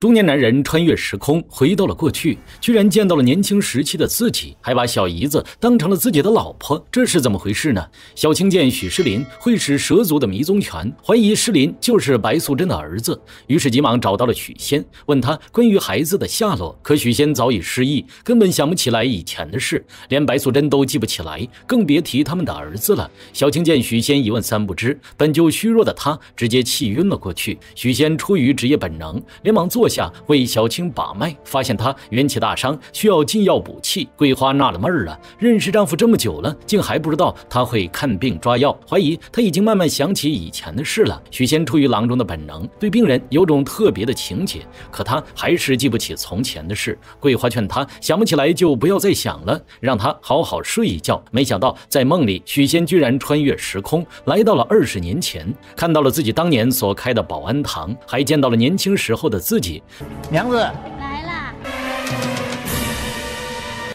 中年男人穿越时空回到了过去，居然见到了年轻时期的自己，还把小姨子当成了自己的老婆，这是怎么回事呢？小青见许世林会使蛇族的迷踪拳，怀疑世林就是白素贞的儿子，于是急忙找到了许仙，问他关于孩子的下落。可许仙早已失忆，根本想不起来以前的事，连白素贞都记不起来，更别提他们的儿子了。小青见许仙一问三不知，本就虚弱的他直接气晕了过去。许仙出于职业本能，连忙坐下为小青把脉，发现她元气大伤，需要进药补气。桂花纳了闷儿了，认识丈夫这么久了，竟还不知道他会看病抓药，怀疑他已经慢慢想起以前的事了。许仙出于郎中的本能，对病人有种特别的情结，可他还是记不起从前的事。桂花劝他想不起来就不要再想了，让他好好睡一觉。没想到在梦里，许仙居然穿越时空，来到了20年前，看到了自己当年所开的保安堂，还见到了年轻时候的自己。娘子来啦，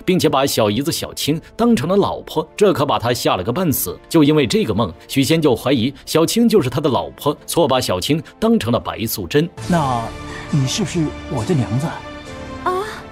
并且把小姨子小青当成了老婆，这可把他吓了个半死。就因为这个梦，许仙就怀疑小青就是他的老婆，错把小青当成了白素贞。那你是不是我的娘子？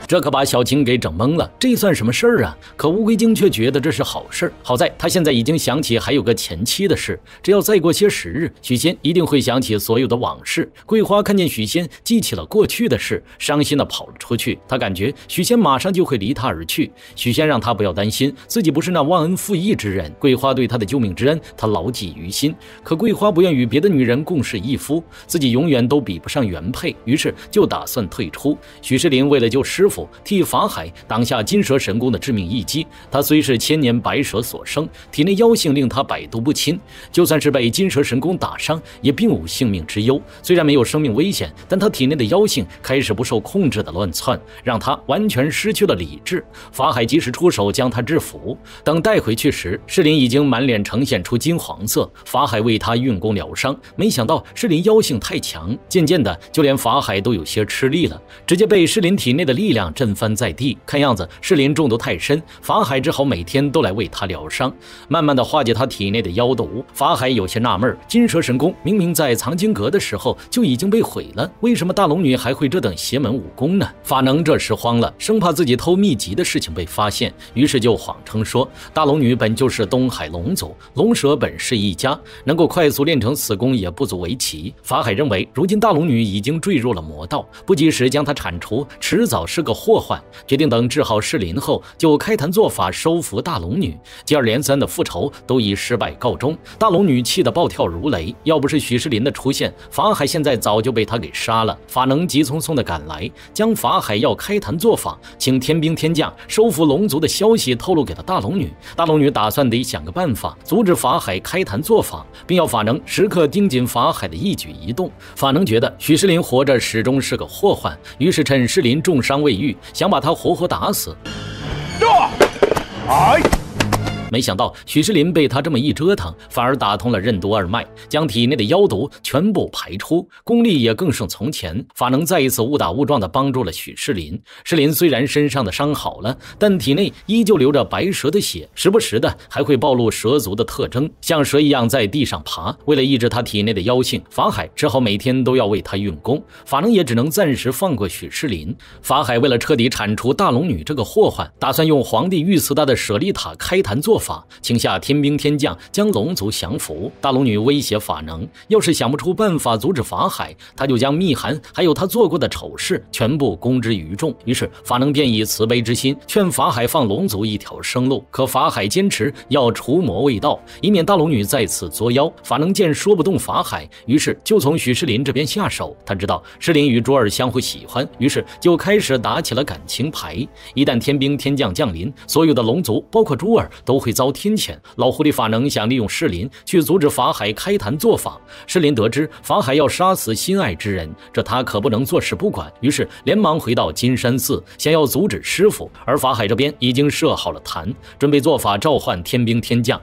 这可把小青给整懵了，这算什么事儿啊？可乌龟精却觉得这是好事儿。好在他现在已经想起还有个前妻的事，只要再过些时日，许仙一定会想起所有的往事。桂花看见许仙记起了过去的事，伤心的跑了出去。他感觉许仙马上就会离他而去。许仙让他不要担心，自己不是那忘恩负义之人。桂花对他的救命之恩，他牢记于心。可桂花不愿与别的女人共侍一夫，自己永远都比不上原配，于是就打算退出。许世林为了救师傅，替法海挡下金蛇神功的致命一击。他虽是千年白蛇所生，体内妖性令他百毒不侵，就算是被金蛇神功打伤，也并无性命之忧。虽然没有生命危险，但他体内的妖性开始不受控制的乱窜，让他完全失去了理智。法海及时出手将他制服。等带回去时，世林已经满脸呈现出金黄色。法海为他运功疗伤，没想到世林妖性太强，渐渐的就连法海都有些吃力了，直接被世林体内的力量震翻在地。看样子世林中毒太深，法海只好每天都来为他疗伤，慢慢的化解他体内的妖毒。法海有些纳闷，金蛇神功明明在藏经阁的时候就已经被毁了，为什么大龙女还会这等邪门武功呢？法能这时慌了，生怕自己偷秘籍的事情被发现，于是就谎称说大龙女本就是东海龙族，龙蛇本是一家，能够快速练成此功也不足为奇。法海认为如今大龙女已经坠入了魔道，不及时将她铲除，迟早是个祸患，决定等治好世林后就开坛做法收服大龙女。接二连三的复仇都以失败告终，大龙女气得暴跳如雷，要不是许世林的出现，法海现在早就被他给杀了。法能急匆匆的赶来，将法海要开坛做法请天兵天将收服龙族的消息透露给了大龙女。大龙女打算得想个办法阻止法海开坛做法，并要法能时刻盯紧法海的一举一动。法能觉得许世林活着始终是个祸患，于是趁世林重伤未愈，想把他活活打死。没想到许世林被他这么一折腾，反而打通了任督二脉，将体内的妖毒全部排出，功力也更胜从前。法能再一次误打误撞地帮助了许世林。世林虽然身上的伤好了，但体内依旧流着白蛇的血，时不时的还会暴露蛇族的特征，像蛇一样在地上爬。为了抑制他体内的妖性，法海只好每天都要为他运功。法能也只能暂时放过许世林。法海为了彻底铲除大龙女这个祸患，打算用皇帝御赐他的舍利塔开坛做法，请下天兵天将将龙族降服。大龙女威胁法能，要是想不出办法阻止法海，他就将密函还有他做过的丑事全部公之于众。于是法能便以慈悲之心劝法海放龙族一条生路，可法海坚持要除魔卫道，以免大龙女再次作妖。法能见说不动法海，于是就从许世林这边下手。他知道世林与珠儿相互喜欢，于是就开始打起了感情牌。一旦天兵天将降临，所有的龙族包括珠儿都会遭天谴。老狐狸法能想利用世林去阻止法海开坛做法。世林得知法海要杀死心爱之人，这他可不能坐视不管，于是连忙回到金山寺，想要阻止师傅。而法海这边已经设好了坛，准备做法召唤天兵天将。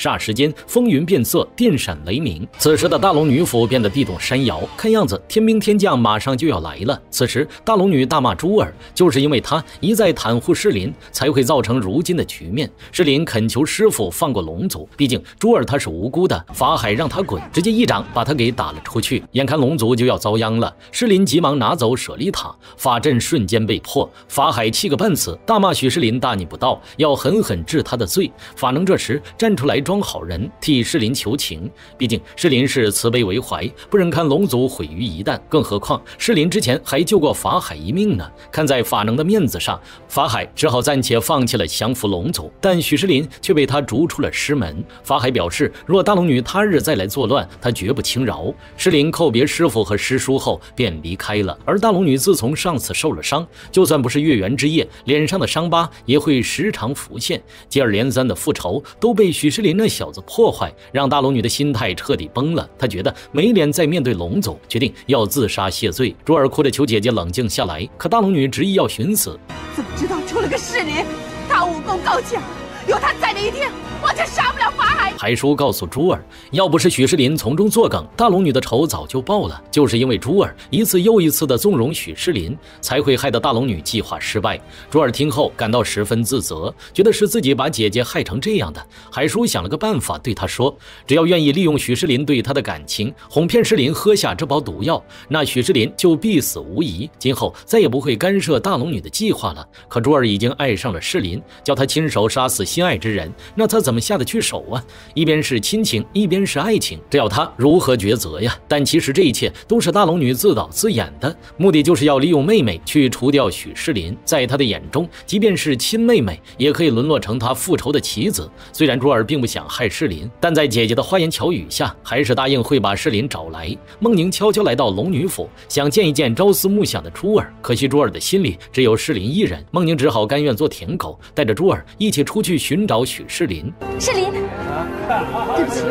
霎时间风云变色，电闪雷鸣。此时的大龙女府变得地动山摇，看样子天兵天将马上就要来了。此时大龙女大骂朱儿，就是因为她一再袒护诗林，才会造成如今的局面。诗林恳求师傅放过龙族，毕竟朱儿她是无辜的，法海让他滚，直接一掌把他给打了出去。眼看龙族就要遭殃了，诗林急忙拿走舍利塔，法阵瞬间被破，法海气个半死，大骂许诗林大逆不道，要狠狠治他的罪。法能这时站出来装好人，替诗林求情，毕竟诗林是慈悲为怀，不忍看龙族毁于一旦，更何况诗林之前还救过法海一命呢。看在法能的面子上，法海只好暂且放弃了降服龙族，但许诗林却被他逐出了师门。法海表示，若大龙女他日再来作乱，他绝不轻饶。诗林叩别师傅和师叔后便离开了。而大龙女自从上次受了伤，就算不是月圆之夜，脸上的伤疤也会时常浮现，接二连三的复仇都被许诗林那小子破坏，让大龙女的心态彻底崩了。她觉得没脸再面对龙族，决定要自杀谢罪。朱儿哭着求姐姐冷静下来，可大龙女执意要寻死。怎么知道出了个诗林？他武功高强，有他在的一天，我就杀不了法海。海叔告诉朱儿，要不是许诗林从中作梗，大龙女的仇早就报了。就是因为朱儿一次又一次的纵容许诗林，才会害得大龙女计划失败。朱儿听后感到十分自责，觉得是自己把姐姐害成这样的。海叔想了个办法，对他说，只要愿意利用许诗林对他的感情，哄骗诗林喝下这包毒药，那许诗林就必死无疑，今后再也不会干涉大龙女的计划了。可朱儿已经爱上了诗林，叫他亲手杀死心爱之人，那他怎么下得去手啊？一边是亲情，一边是爱情，这要他如何抉择呀？但其实这一切都是大龙女自导自演的，目的就是要利用妹妹去除掉许诗林。在她的眼中，即便是亲妹妹也可以沦落成她复仇的棋子。虽然朱儿并不想害诗林，但在姐姐的花言巧语下，还是答应会把诗林找来。孟宁悄悄来到龙女府，想见一见朝思暮想的朱儿，可惜朱儿的心里只有诗林一人。孟宁只好甘愿做舔狗，带着朱儿一起出去寻找许诗林。诗林，对不起，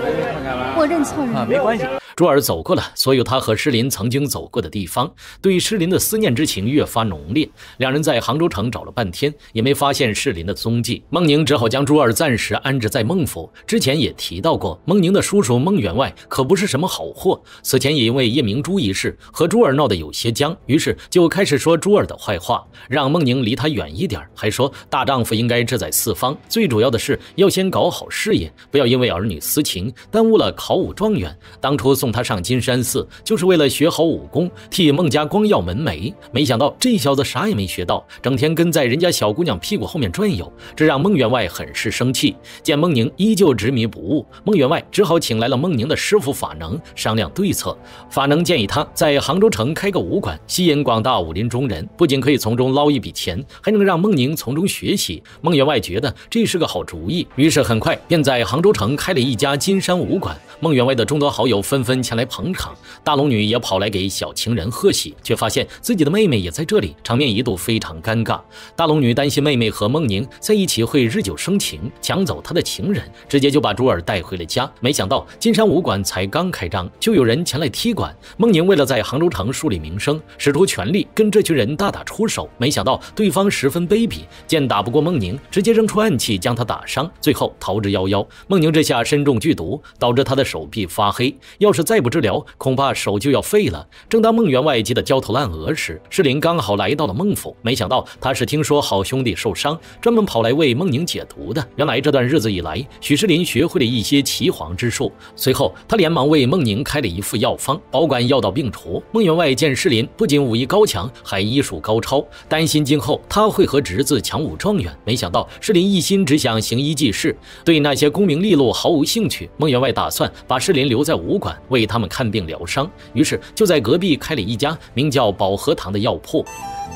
我认错人了。没关系。朱儿走过了所有他和诗林曾经走过的地方，对诗林的思念之情越发浓烈。两人在杭州城找了半天，也没发现诗林的踪迹。孟宁只好将朱儿暂时安置在孟府。之前也提到过，孟宁的叔叔孟员外可不是什么好货，此前也因为叶明珠一事和朱儿闹得有些僵，于是就开始说朱儿的坏话，让孟宁离他远一点，还说大丈夫应该志在四方，最主要的是要先搞好事业，不要因为儿女私情耽误了考武状元。当初送他上金山寺就是为了学好武功，替孟家光耀门楣，没想到这小子啥也没学到，整天跟在人家小姑娘屁股后面转悠，这让孟员外很是生气。见孟宁依旧执迷不悟，孟员外只好请来了孟宁的师傅法能商量对策。法能建议他在杭州城开个武馆，吸引广大武林中人，不仅可以从中捞一笔钱，还能让孟宁从中学习。孟员外觉得这是个好主意，于是很快便在杭州城开了一家金山武馆。孟员外的众多好友纷纷前来捧场，大龙女也跑来给小情人贺喜，却发现自己的妹妹也在这里，场面一度非常尴尬。大龙女担心妹妹和孟宁在一起会日久生情，抢走她的情人，直接就把朱儿带回了家。没想到金山武馆才刚开张，就有人前来踢馆。孟宁为了在杭州城树立名声，使出全力跟这群人大打出手，没想到对方十分卑鄙，见打不过孟宁，直接扔出暗器将他打伤，最后逃之夭夭。孟宁这下身中剧毒，导致他的手臂发黑，要是再不治疗，恐怕手就要废了。正当孟员外急得焦头烂额时，诗林刚好来到了孟府，没想到他是听说好兄弟受伤，专门跑来为孟宁解毒的。原来这段日子以来，许诗林学会了一些岐黄之术，随后他连忙为孟宁开了一副药方，保管药到病除。孟员外见诗林不仅武艺高强，还医术高超，担心今后他会和侄子抢武状元。没想到诗林一心只想行医济世，对那些功名利禄毫无兴趣。孟员外打算把诗林留在武馆，为他们看病疗伤，于是就在隔壁开了一家名叫保和堂的药铺。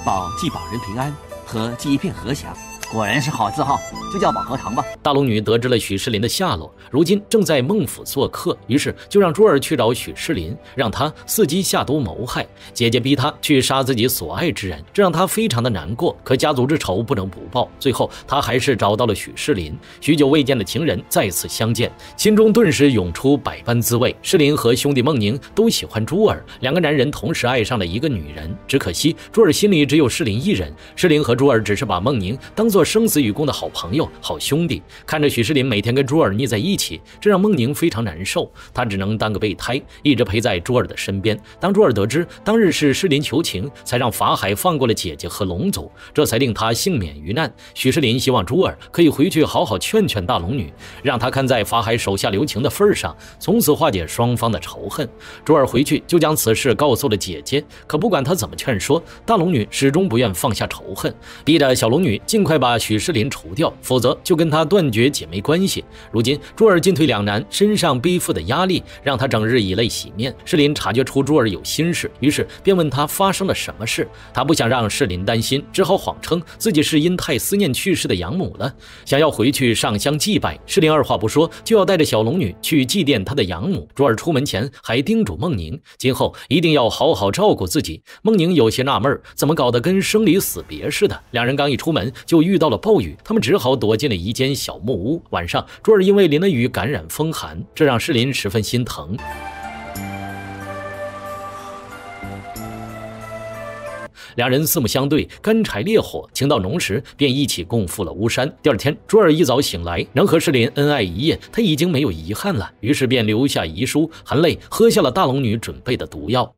保既保人平安，和既一片和祥，果然是好字号，就叫保和堂吧。大龙女得知了许诗林的下落，如今正在孟府做客，于是就让朱儿去找许诗林，让他伺机下毒谋害。姐姐逼他去杀自己所爱之人，这让他非常的难过，可家族之仇不能不报。最后他还是找到了许诗林，许久未见的情人再次相见，心中顿时涌出百般滋味。诗林和兄弟孟宁都喜欢朱儿，两个男人同时爱上了一个女人，只可惜朱儿心里只有诗林一人。诗林和朱儿只是把孟宁当作做生死与共的好朋友、好兄弟。看着许世林每天跟珠儿腻在一起，这让孟宁非常难受。她只能当个备胎，一直陪在珠儿的身边。当珠儿得知当日是世林求情，才让法海放过了姐姐和龙族，这才令她幸免于难。许世林希望珠儿可以回去好好劝劝大龙女，让她看在法海手下留情的份上，从此化解双方的仇恨。珠儿回去就将此事告诉了姐姐，可不管她怎么劝说，大龙女始终不愿放下仇恨，逼着小龙女尽快把许世林除掉，否则就跟她断绝姐妹关系。如今珠儿进退两难，身上背负的压力让她整日以泪洗面。世林察觉出珠儿有心事，于是便问她发生了什么事。她不想让世林担心，只好谎称自己是因太思念去世的养母了，想要回去上香祭拜。世林二话不说就要带着小龙女去祭奠她的养母。珠儿出门前还叮嘱孟宁，今后一定要好好照顾自己。孟宁有些纳闷，怎么搞得跟生离死别似的。两人刚一出门就遇到了暴雨，他们只好躲进了一间小木屋。晚上珠儿因为淋了雨感染风寒，这让世林十分心疼。两人四目相对，干柴烈火，情到浓时便一起共赴了巫山。第二天珠儿一早醒来，能和世林恩爱一夜，他已经没有遗憾了，于是便留下遗书，含泪喝下了大龙女准备的毒药。